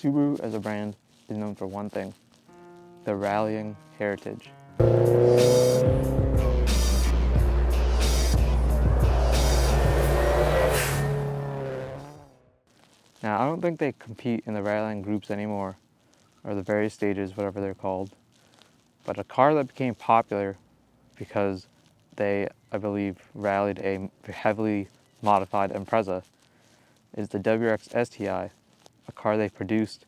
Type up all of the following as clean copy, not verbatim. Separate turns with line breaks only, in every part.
Subaru as a brand is known for one thing: the rallying heritage. Now, I don't think they compete in the rallying groups anymore, or the various stages, whatever they're called. But a car that became popular because they, I believe, rallied a heavily modified Impreza is the WRX STI, a car they produced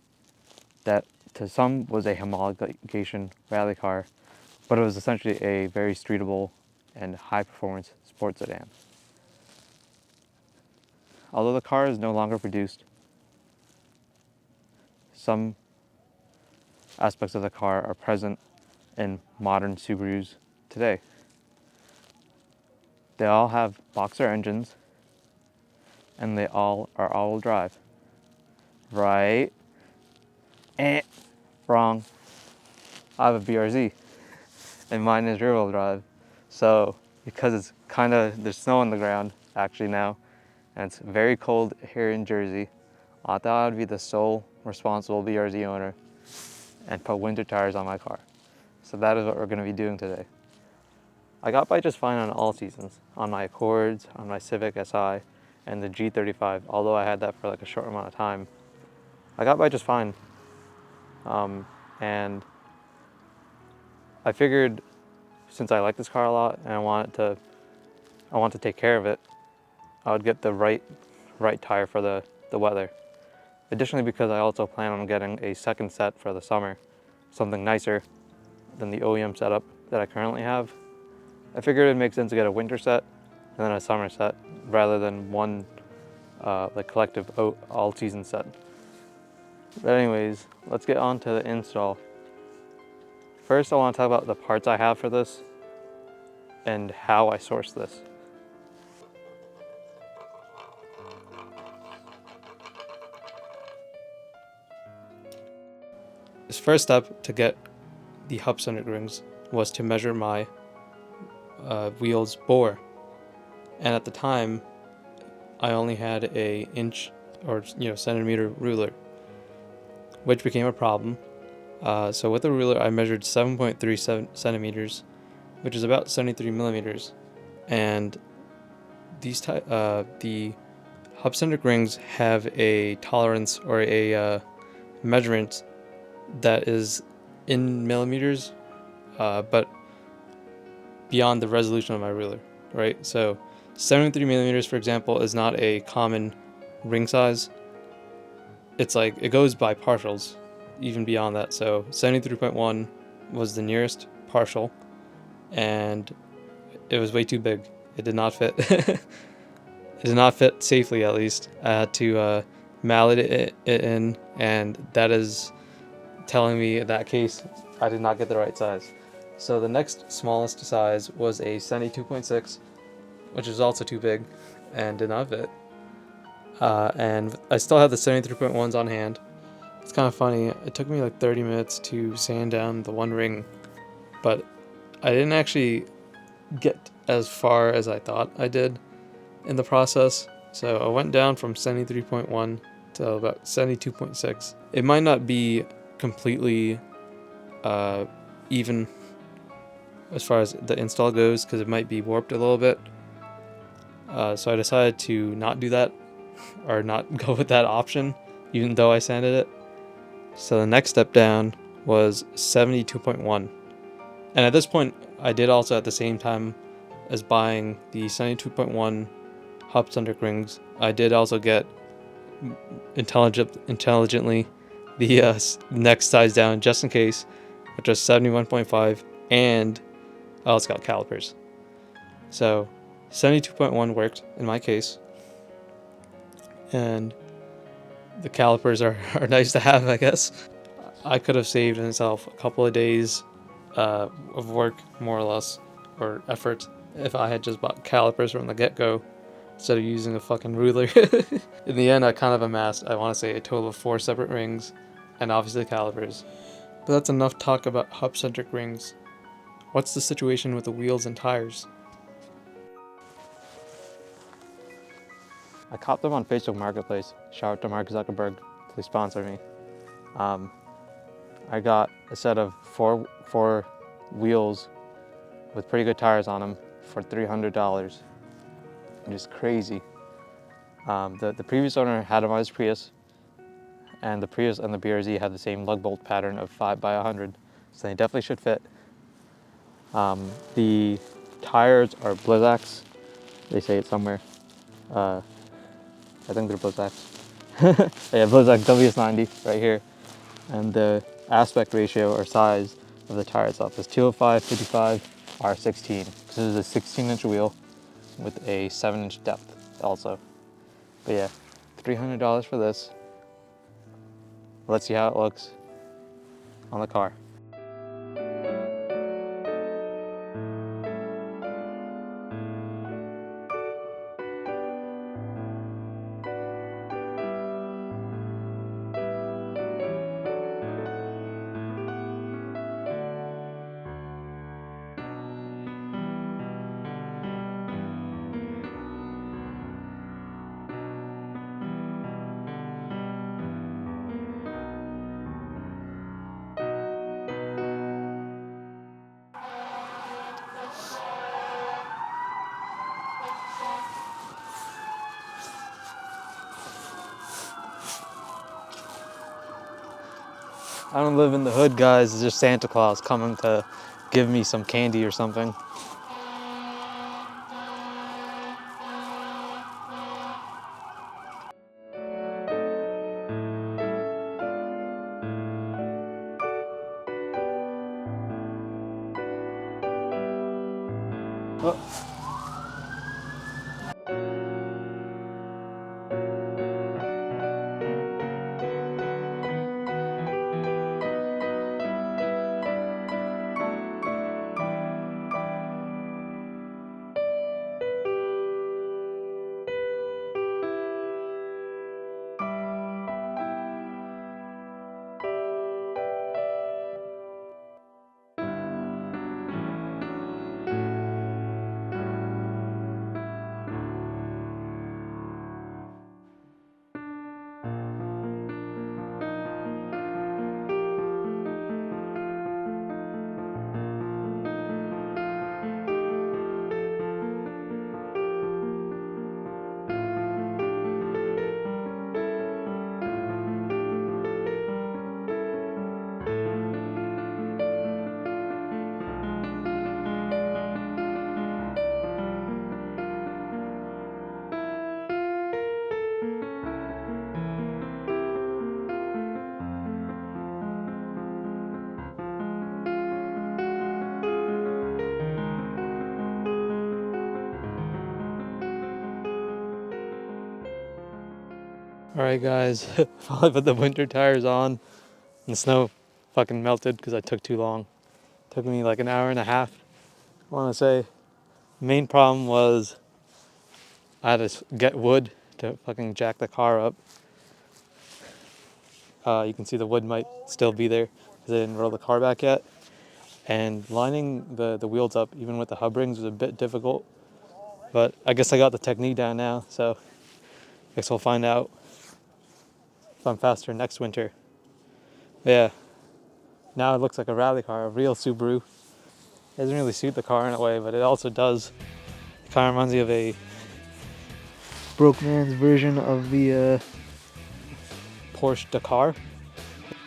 that to some was a homologation rally car, but it was essentially a very streetable and high-performance sports sedan. Although the car is no longer produced, some aspects of the car are present in modern Subarus today. They all have boxer engines, and they all are all-wheel drive. Right? Wrong. I have a BRZ, and mine is rear-wheel drive. So, because it's there's snow on the ground actually now, and it's very cold here in Jersey, I thought I'd be the sole responsible BRZ owner and put winter tires on my car. So that is what we're going to be doing today. I got by just fine on all seasons, on my Accords, on my Civic Si, and the G35, although I had that for like a short amount of time. I got by just fine. And I figured, since I like this car a lot and I want to take care of it, I would get the right tire for the weather. Additionally, because I also plan on getting a second set for the summer, something nicer than the OEM setup that I currently have. I figured it'd make sense to get a winter set and then a summer set rather than one like collective all-season set. But anyways, let's get on to the install. First, I want to talk about the parts I have for this and how I source this. This first step to get the hub center rings was to measure my wheel's bore, and at the time I only had a inch or centimeter ruler, which became a problem. So with the ruler I measured 7.37 centimeters, which is about 73 millimeters, and these the hub center rings have a tolerance or a measurement that is in millimeters, but beyond the resolution of my ruler, right? So 73 millimeters, for example, is not a common ring size. It's like, it goes by partials, even beyond that. So 73.1 was the nearest partial, and it was way too big. It did not fit. It did not fit safely, at least. I had to mallet it in, and that is telling me in that case I did not get the right size. So the next smallest size was a 72.6, which is also too big and did not fit. And I still have the 73.1s on hand. It's kind of funny, it took me like 30 minutes to sand down the one ring, but I didn't actually get as far as I thought I did in the process. So I went down from 73.1 to about 72.6. It might not be completely even as far as the install goes, because it might be warped a little bit. So I decided to not do that, or not go with that option, even though I sanded it. So the next step down was 72.1. And at this point, I did also, at the same time as buying the 72.1 hub center rings, I did also get intelligently the next size down, just in case, which was 71.5, and I also got calipers. So 72.1 worked in my case, and the calipers are nice to have, I guess. I could have saved myself a couple of days of work, more or less, or effort, if I had just bought calipers from the get-go instead of using a fucking ruler. In the end, I kind of amassed, I want to say, a total of 4 separate rings, and obviously calipers. But that's enough talk about hub-centric rings. What's the situation with the wheels and tires? I copped them on Facebook Marketplace. Shout out to Mark Zuckerberg, please sponsor me. I got a set of four wheels with pretty good tires on them for $300, which is crazy. The previous owner had a Mars Prius, and the Prius and the BRZ had the same lug bolt pattern of 5x100, so they definitely should fit. The tires are Blizzaks. They say it somewhere. I think they're Blizzaks. Yeah, Blizzak WS90 right here. And the aspect ratio or size of the tire itself is 205/55 R16. This is a 16-inch wheel with a 7-inch depth also. But yeah, $300 for this. Let's see how it looks on the car. I don't live in the hood, guys. It's just Santa Claus coming to give me some candy or something. Oh. Alright guys, finally put the winter tires on, and the snow fucking melted because I took too long. Took me like an hour and a half. I want to say, the main problem was I had to get wood to fucking jack the car up. You can see the wood might still be there because I didn't roll the car back yet. And lining the wheels up, even with the hub rings, was a bit difficult. But I guess I got the technique down now, so I guess we'll find out if I'm faster next winter. Yeah, now it looks like a rally car, a real Subaru. It doesn't really suit the car in a way, but it also does. It kind of reminds me of a broke man's version of the Porsche Dakar.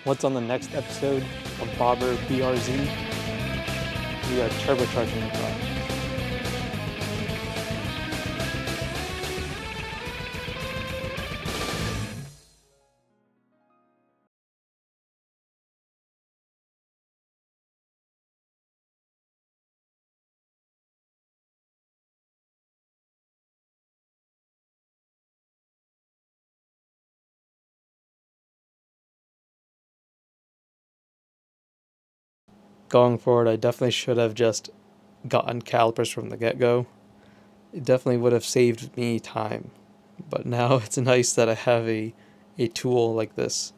What's on the next episode of Bobber BRZ? We are turbocharging the car. Going forward, I definitely should have just gotten calipers from the get-go. It definitely would have saved me time. But now it's nice that I have a tool like this